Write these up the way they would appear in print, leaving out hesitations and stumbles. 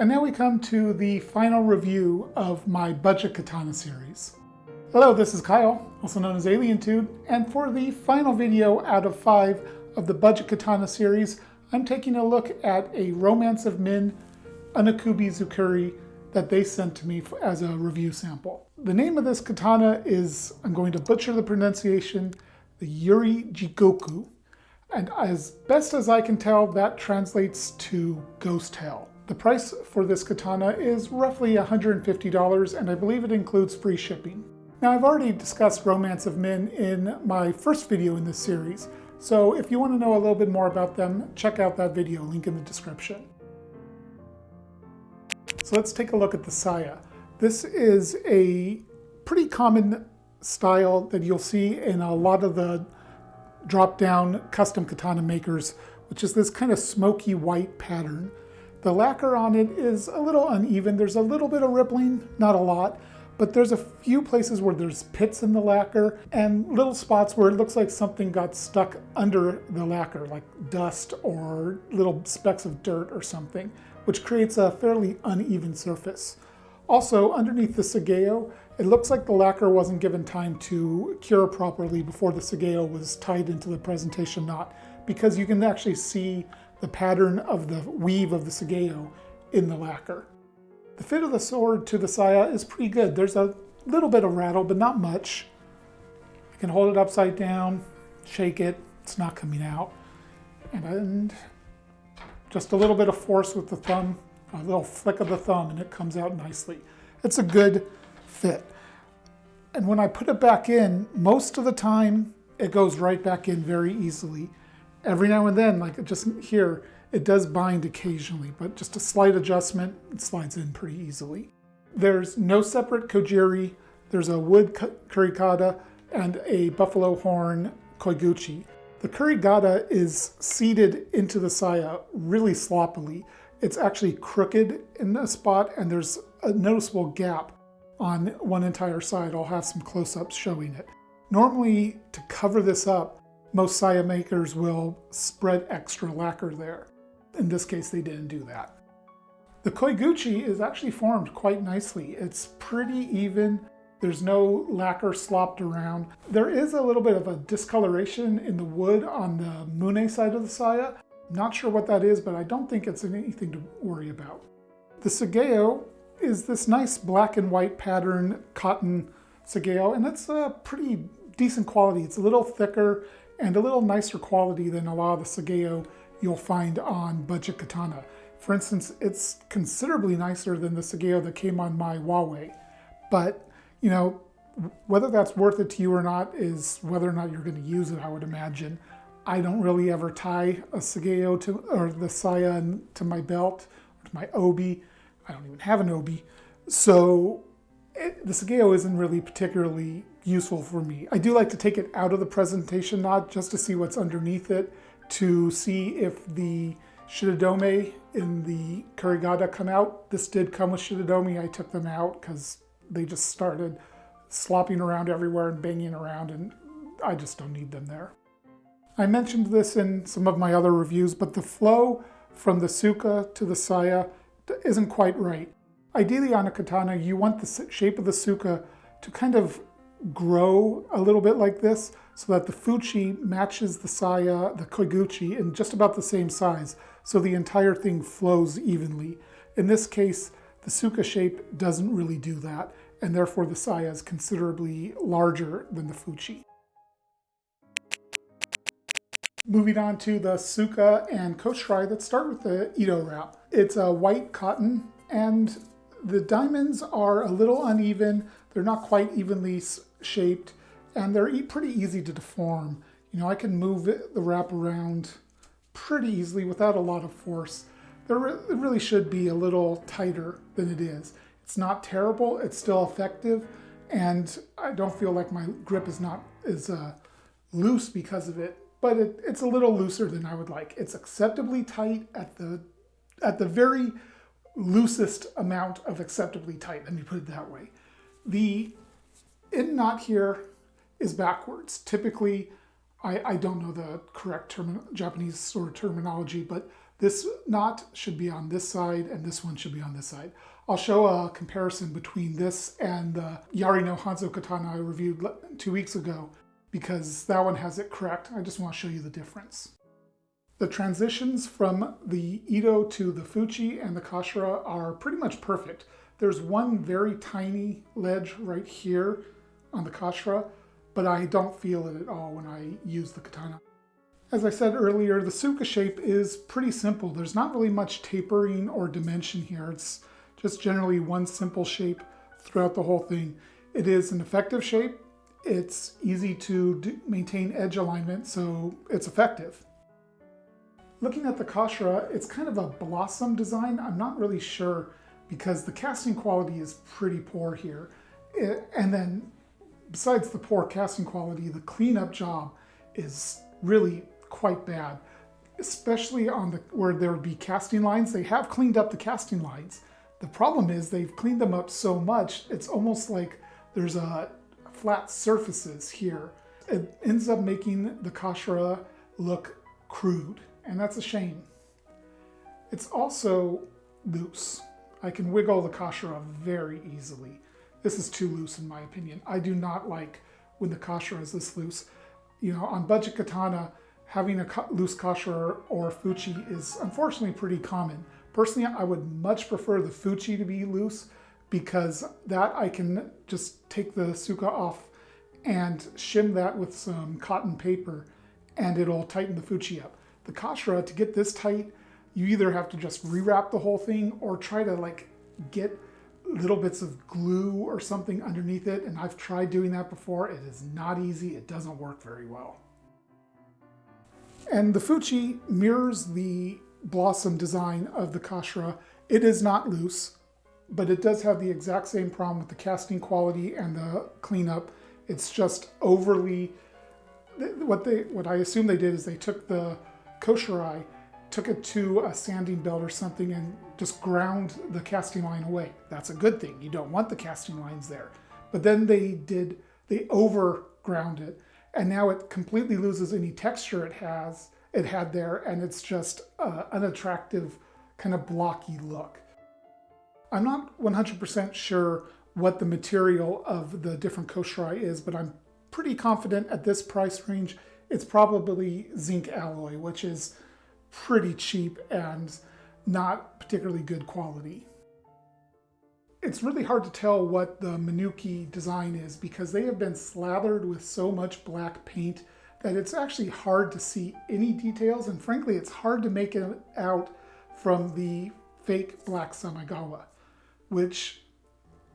And now we come to the final review of my budget katana series. Hello, this is Kyle, also known as AlienTude, and for the final video out of 5 of the budget katana series, I'm taking a look at a Romance of Min unokubi zukuri that they sent to me as a review sample. The name of this katana is, I'm going to butcher the pronunciation, the Yurei Jigoku, and as best as I can tell, that translates to Ghost Hell. The price for this katana is roughly $150, and I believe it includes free shipping. Now, I've already discussed Romance of Min in my first video in this series, so if you want to know a little bit more about them, check out that video, link in the description. So let's take a look at the saya. This is a pretty common style that you'll see in a lot of the drop-down custom katana makers, which is this kind of smoky white pattern. The lacquer on it is a little uneven. There's a little bit of rippling, not a lot, but there's a few places where there's pits in the lacquer and little spots where it looks like something got stuck under the lacquer, like dust or little specks of dirt or something, which creates a fairly uneven surface. Also, underneath the sageo, it looks like the lacquer wasn't given time to cure properly before the sageo was tied into the presentation knot, because you can actually see the pattern of the weave of the sageo in the lacquer. The fit of the sword to the saya is pretty good. There's a little bit of rattle, but not much. I can hold it upside down, shake it, it's not coming out. And just a little bit of force with the thumb, a little flick of the thumb, and it comes out nicely. It's a good fit. And when I put it back in, most of the time, it goes right back in very easily. Every now and then, like just here, it does bind occasionally, but just a slight adjustment, it slides in pretty easily. There's no separate kojiri. There's a wood kurigata and a buffalo horn koiguchi. The kurigata is seated into the saya really sloppily. It's actually crooked in a spot, and there's a noticeable gap on one entire side. I'll have some close-ups showing it. Normally, to cover this up, most saya makers will spread extra lacquer there. In this case, they didn't do that. The koiguchi is actually formed quite nicely. It's pretty even. There's no lacquer slopped around. There is a little bit of a discoloration in the wood on the mune side of the saya. Not sure what that is, but I don't think it's anything to worry about. The sageo is this nice black and white pattern cotton sageo, and it's a pretty decent quality. It's a little thicker and a little nicer quality than a lot of the sageo you'll find on budget katana. For instance, it's considerably nicer than the sageo that came on my Huawei. But, you know, whether that's worth it to you or not is whether or not you're going to use it, I would imagine. I don't really ever tie a sageo or the saya to my belt or to my obi. I don't even have an obi. So the sageo isn't really particularly useful for me. I do like to take it out of the presentation knot just to see what's underneath it, to see if the shidodome in the kurigata come out. This did come with shidodome. I took them out because they just started slopping around everywhere and banging around, and I just don't need them there. I mentioned this in some of my other reviews, but the flow from the Tsuka to the saya isn't quite right. Ideally on a katana, you want the shape of the Tsuka to kind of grow a little bit like this so that the fuchi matches the saya, the koiguchi, in just about the same size, so the entire thing flows evenly. In this case, the Tsuka shape doesn't really do that, and therefore the saya is considerably larger than the fuchi. Moving on to the Tsuka and koshirae, let's start with the Ito wrap. It's a white cotton, and the diamonds are a little uneven. They're not quite evenly shaped, and they're pretty easy to deform. You know, I can move the wrap around pretty easily without a lot of force. It really should be a little tighter than it is. It's not terrible, it's still effective, and I don't feel like my grip is loose because of it, but it's a little looser than I would like. It's acceptably tight at the very loosest amount of acceptably tight, let me put it that way. The in knot here is backwards. Typically, I don't know the correct Japanese sort of terminology, but This knot should be on this side and this one should be on this side. I'll show a comparison between this and the Yari no Hanzo katana I reviewed 2 weeks ago, because that one has it correct. I just want to show you the difference. The transitions from the Ito to the Fuchi and the koshirae are pretty much perfect. There's one very tiny ledge right here on the koshirae, but I don't feel it at all when I use the katana. As I said earlier, the Tsuka shape is pretty simple. There's not really much tapering or dimension here. It's just generally one simple shape throughout the whole thing. It is an effective shape. It's easy to maintain edge alignment, so it's effective. Looking at the koshirae, it's kind of a blossom design. I'm not really sure because the casting quality is pretty poor here. And then besides the poor casting quality, the cleanup job is really quite bad, especially on where there would be casting lines. They have cleaned up the casting lines. The problem is they've cleaned them up so much, it's almost like there's flat surfaces here. It ends up making the koshirae look crude, and that's a shame. It's also loose. I can wiggle the koshirae very easily. This is too loose in my opinion. I do not like when the koshirae is this loose. You know, on budget katana, having a loose koshirae or fuchi is unfortunately pretty common. Personally, I would much prefer the fuchi to be loose because that I can just take the Tsuka off and shim that with some cotton paper and it'll tighten the fuchi up. The koshirae, to get this tight, you either have to just rewrap the whole thing or try to like get little bits of glue or something underneath it, and I've tried doing that before. It is not easy. It doesn't work very well. And the fuchi mirrors the blossom design of the koshirae. It is not loose, but it does have the exact same problem with the casting quality and the cleanup. It's just overly, what I assume they did is they took the koshirae, took it to a sanding belt or something and just ground the casting line away. That's a good thing. You don't want the casting lines there. But then they overground it, and now it completely loses any texture it had there, and it's just an unattractive, kind of blocky look. I'm not 100% sure what the material of the different koshirae is, but I'm pretty confident at this price range it's probably zinc alloy, which is pretty cheap and not particularly good quality. It's really hard to tell what the Minuki design is because they have been slathered with so much black paint that it's actually hard to see any details, and frankly it's hard to make it out from the fake black Samigawa, which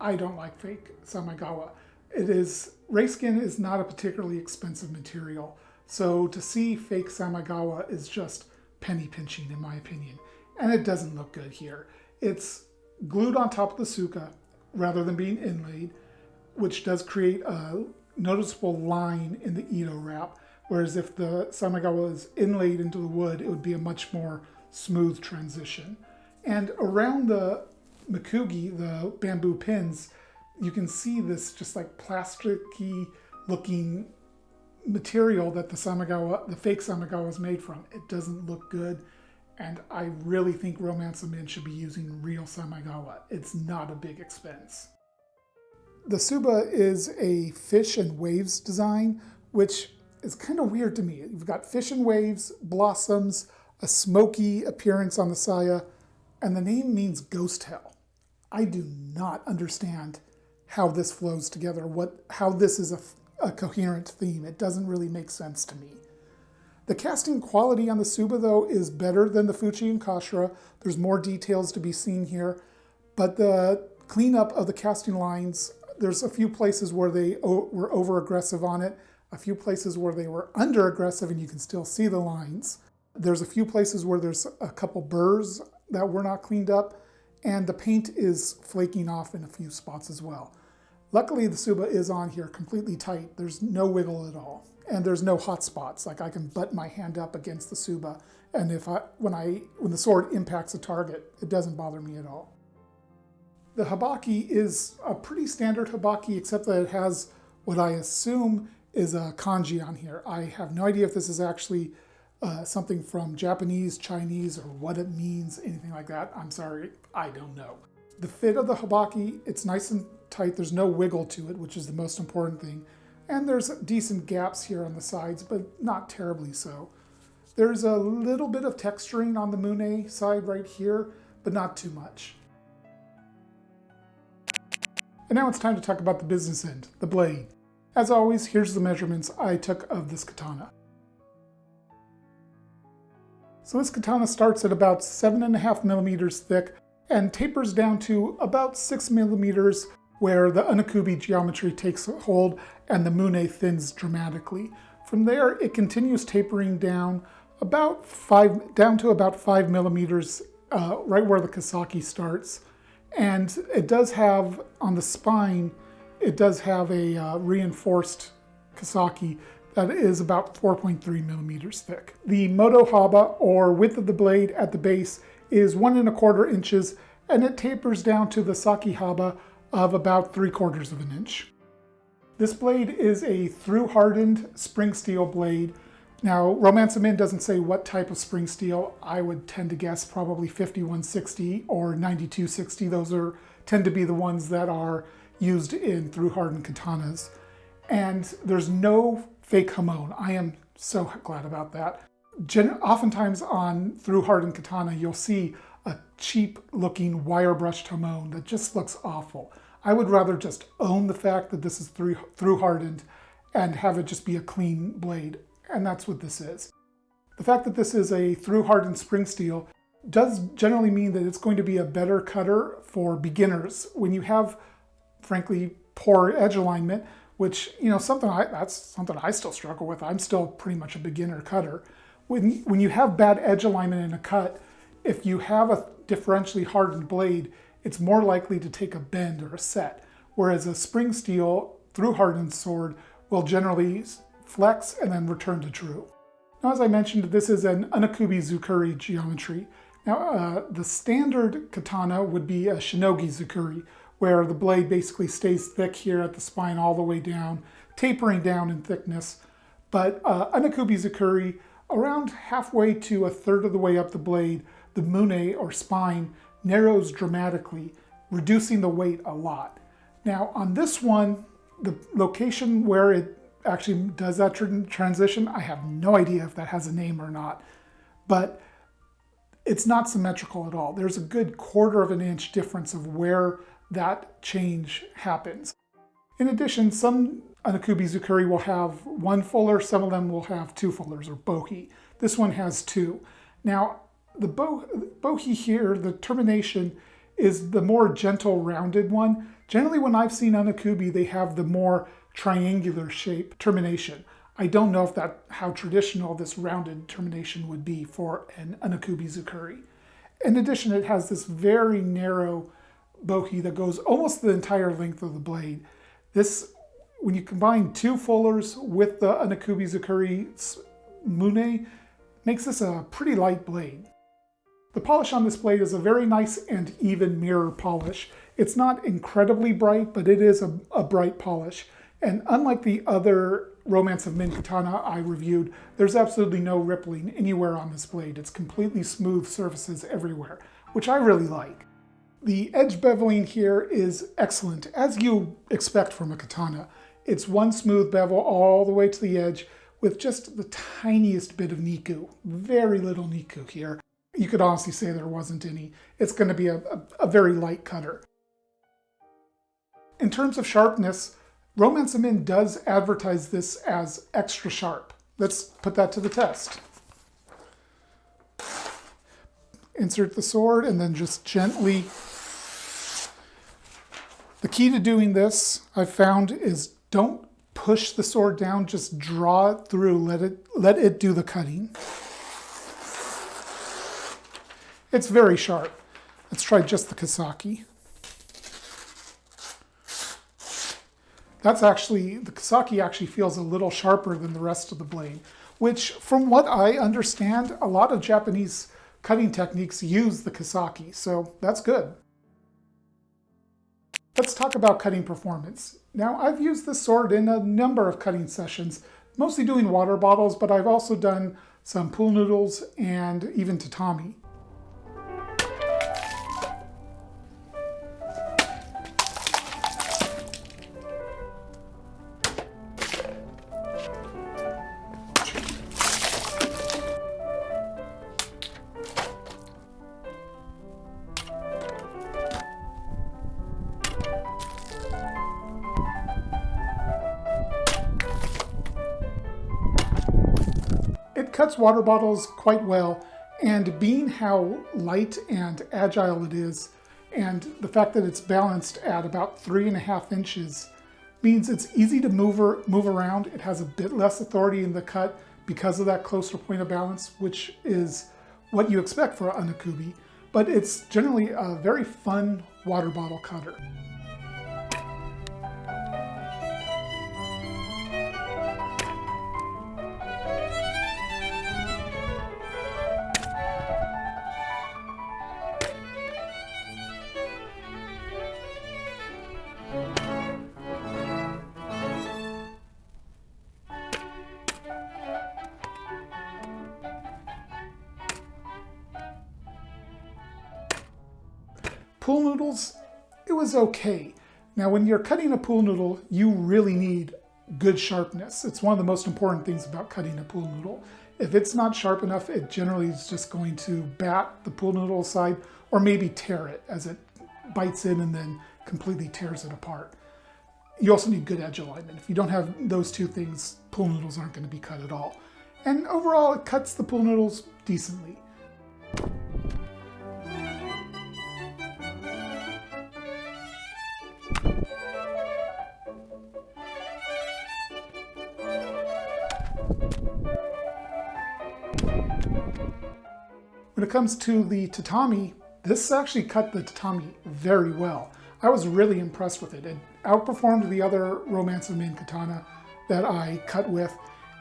I don't like fake Samigawa. Rayskin is not a particularly expensive material, so to see fake Samigawa is just penny pinching in my opinion, and it doesn't look good here. It's glued on top of the Tsuka rather than being inlaid, which does create a noticeable line in the Ito wrap, whereas if the Samigawa is inlaid into the wood, it would be a much more smooth transition. And around the Mikugi, the bamboo pins, you can see this just like plasticky looking material that the fake Samigawa is made from. It doesn't look good, and I really think Romance of Min should be using real Samigawa. It's not a big expense. The Tsuba is a fish and waves design, which is kind of weird to me. You've got fish and waves, blossoms, a smoky appearance on the saya, and the name means ghost hell. I do not understand how this flows together, how this is a coherent theme. It doesn't really make sense to me. The casting quality on the Tsuba, though, is better than the Fuchi and koshirae. There's more details to be seen here, but the cleanup of the casting lines, there's a few places where they were over-aggressive on it, a few places where they were under-aggressive and you can still see the lines. There's a few places where there's a couple burrs that were not cleaned up, and the paint is flaking off in a few spots as well. Luckily, the Tsuba is on here completely tight. There's no wiggle at all. And there's no hot spots. Like I can butt my hand up against the Tsuba, and when the sword impacts a target, it doesn't bother me at all. The habaki is a pretty standard habaki, except that it has what I assume is a kanji on here. I have no idea if this is actually something from Japanese, Chinese, or what it means, anything like that. I'm sorry, I don't know. The fit of the habaki, it's nice and tight. There's no wiggle to it, which is the most important thing. And there's decent gaps here on the sides, but not terribly so. There's a little bit of texturing on the mune side right here, but not too much. And now it's time to talk about the business end, the blade. As always, here's the measurements I took of this katana. So this katana starts at about 7.5 millimeters thick and tapers down to about 6 millimeters where the unokubi geometry takes hold and the mune thins dramatically. From there, it continues tapering down to about 5 millimeters, right where the kasaki starts. And it does have, on the spine, it does have a reinforced kasaki that is about 4.3 millimeters thick. The moto haba, or width of the blade at the base, is 1¼ inches, and it tapers down to the saki haba of about 3/4 of an inch. This blade is a through-hardened spring steel blade. Now, Romance of Min doesn't say what type of spring steel. I would tend to guess probably 5160 or 9260. Those tend to be the ones that are used in through-hardened katanas. And there's no fake hamon. I am so glad about that. Oftentimes on through-hardened katana, you'll see a cheap-looking wire-brushed hamon that just looks awful. I would rather just own the fact that this is through-hardened and have it just be a clean blade, and that's what this is. The fact that this is a through-hardened spring steel does generally mean that it's going to be a better cutter for beginners. When you have, frankly, poor edge alignment, which, you know, that's something I still struggle with. I'm still pretty much a beginner cutter. When you have bad edge alignment in a cut, if you have a differentially hardened blade, it's more likely to take a bend or a set, whereas a spring steel through-hardened sword will generally flex and then return to true. Now, as I mentioned, this is an unokubi zukuri geometry. Now, the standard katana would be a shinogi zukuri, where the blade basically stays thick here at the spine all the way down, tapering down in thickness. But unokubi zukuri, around halfway to 1/3 of the way up the blade, the mune or spine narrows dramatically, reducing the weight a lot. Now on this one, the location where it actually does that transition, I have no idea if that has a name or not, but it's not symmetrical at all. There's a good 1/4 of an inch difference of where that change happens. In addition, some unokubi zukuri will have 1 fuller, some of them will have 2 fullers, or bohi. This one has 2. Now, the bohi here, the termination, is the more gentle rounded one. Generally, when I've seen unokubi, they have the more triangular shape termination. I don't know if how traditional this rounded termination would be for an unokubi zukuri. In addition, it has this very narrow bohi that goes almost the entire length of the blade. This, when you combine 2 fullers with the unokubi zukuri's mune, makes this a pretty light blade. The polish on this blade is a very nice and even mirror polish. It's not incredibly bright, but it is a bright polish. And unlike the other Romance of Min katana I reviewed, there's absolutely no rippling anywhere on this blade. It's completely smooth surfaces everywhere, which I really like. The edge beveling here is excellent, as you expect from a katana. It's one smooth bevel all the way to the edge with just the tiniest bit of niku. Very little niku here. You could honestly say there wasn't any. It's going to be a very light cutter. In terms of sharpness, Romance of Min does advertise this as extra sharp. Let's put that to the test. Insert the sword and then just gently. The key to doing this, I've found, is don't push the sword down, just draw it through, let it do the cutting. It's very sharp. Let's try just the kasaki. The kasaki actually feels a little sharper than the rest of the blade, which, from what I understand, a lot of Japanese cutting techniques use the kasaki, so that's good. Let's talk about cutting performance. Now, I've used this sword in a number of cutting sessions, mostly doing water bottles, but I've also done some pool noodles, and even tatami. It cuts water bottles quite well, and being how light and agile it is, and the fact that it's balanced at about 3.5 inches, means it's easy to move around. It has a bit less authority in the cut because of that closer point of balance, which is what you expect for an unokubi, but it's generally a very fun water bottle cutter. Pool noodles, it was okay. Now when you're cutting a pool noodle, you really need good sharpness. It's one of the most important things about cutting a pool noodle. If it's not sharp enough, it generally is just going to bat the pool noodle aside or maybe tear it as it bites in and then completely tears it apart. You also need good edge alignment. If you don't have those two things, pool noodles aren't going to be cut at all. And overall, it cuts the pool noodles decently. When it comes to the tatami, this actually cut the tatami very well. I was really impressed with it. It outperformed the other Romance of Main Katana that I cut with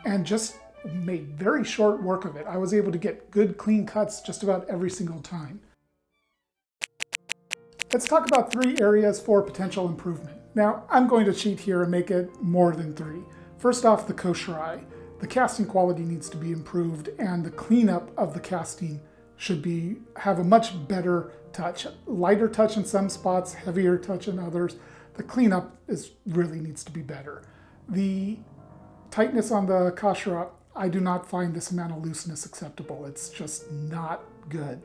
and just made very short work of it. I was able to get good clean cuts just about every single time. Let's talk about 3 areas for potential improvement. Now, I'm going to cheat here and make it more than 3. First off, the koshirae. The casting quality needs to be improved, and the cleanup of the casting should have a much better touch. Lighter touch in some spots, heavier touch in others. The cleanup really needs to be better. The tightness on the koshirae, I do not find this amount of looseness acceptable. It's just not good.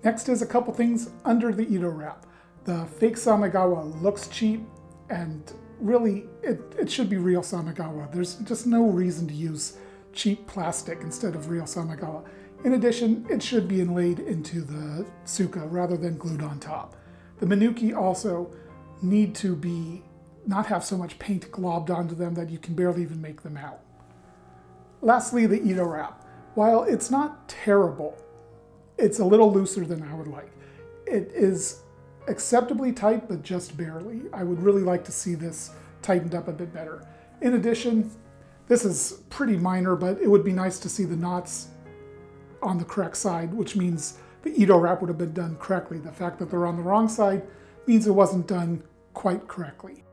Next is a couple things under the Ito wrap. The fake Samegawa looks cheap, and really it should be real Samegawa. There's just no reason to use cheap plastic instead of real Samegawa. In addition, it should be inlaid into the Tsuka rather than glued on top. The Minuki also need to not have so much paint globbed onto them that you can barely even make them out. Lastly, the Ito wrap. While it's not terrible, it's a little looser than I would like. It is acceptably tight, but just barely. I would really like to see this tightened up a bit better. In addition, this is pretty minor, but it would be nice to see the knots on the correct side, which means the Ito wrap would have been done correctly. The fact that they're on the wrong side means it wasn't done quite correctly.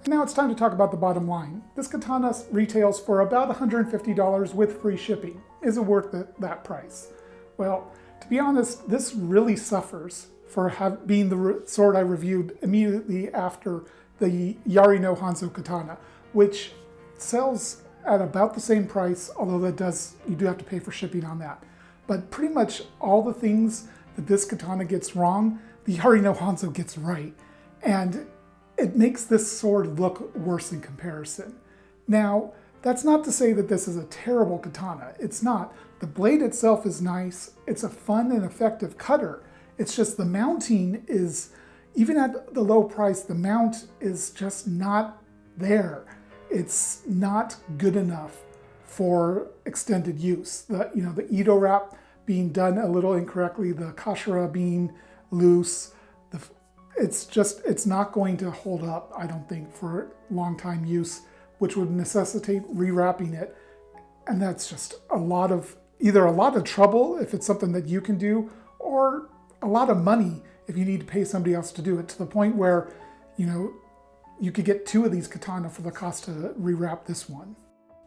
And now it's time to talk about the bottom line. This katana retails for about $150 with free shipping. Is it worth that price? Well, to be honest, this really suffers for being the sword I reviewed immediately after the Yari no Hanzo katana, which sells at about the same price, although you do have to pay for shipping on that. But pretty much all the things that this katana gets wrong, the Yari no Hanzo gets right. And it makes this sword look worse in comparison. Now, that's not to say that this is a terrible katana. It's not. The blade itself is nice. It's a fun and effective cutter. It's just the mounting is, even at the low price, the mount is just not there. It's not good enough for extended use. The Ito wrap being done a little incorrectly, the koshirae being loose, it's not going to hold up, I don't think, for long time use, which would necessitate rewrapping it. And that's just either a lot of trouble if it's something that you can do, or a lot of money if you need to pay somebody else to do it, to the point where, you could get 2 of these katana for the cost to rewrap this one.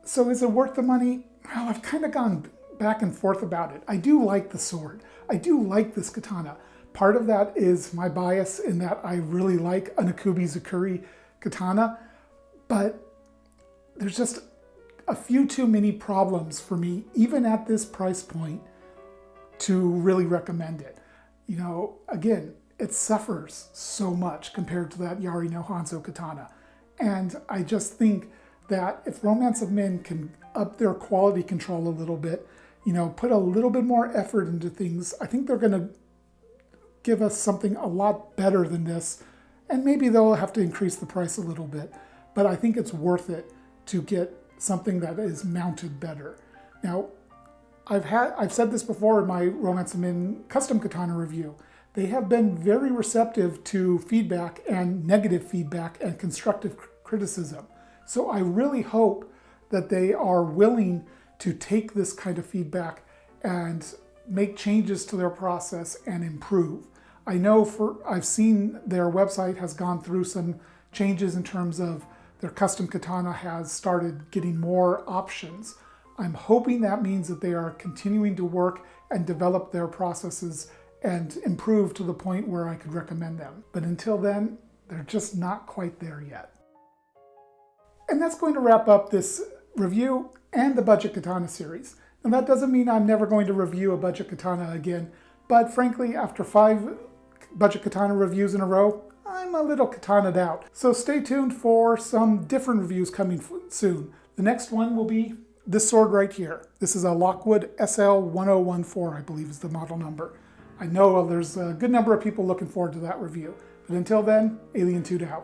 So is it worth the money? Well, I've kind of gone back and forth about it. I do like the sword. I do like this katana. Part of that is my bias in that I really like unokubi zukuri katana, but there's just a few too many problems for me, even at this price point, to really recommend it. You know, again, it suffers so much compared to that Yari no Hanzo katana. And I just think that if Romance of Men can up their quality control a little bit, you know, put a little bit more effort into things, I think they're going to give us something a lot better than this. And maybe they'll have to increase the price a little bit, but I think it's worth it to get something that is mounted better. Now, I've said this before in my Romance of Men custom katana review. They have been very receptive to feedback and negative feedback and constructive criticism. So I really hope that they are willing to take this kind of feedback and make changes to their process and improve. I know I've seen their website has gone through some changes in terms of their custom katana has started getting more options. I'm hoping that means that they are continuing to work and develop their processes and improve to the point where I could recommend them. But until then, they're just not quite there yet. And that's going to wrap up this review and the budget katana series. And that doesn't mean I'm never going to review a budget katana again, but frankly, after 5 budget katana reviews in a row, I'm a little katana'd out. So stay tuned for some different reviews coming soon. The next one will be this sword right here. This is a Lockwood SL1014, I believe is the model number. I know there's a good number of people looking forward to that review. But until then, Alien 2 out.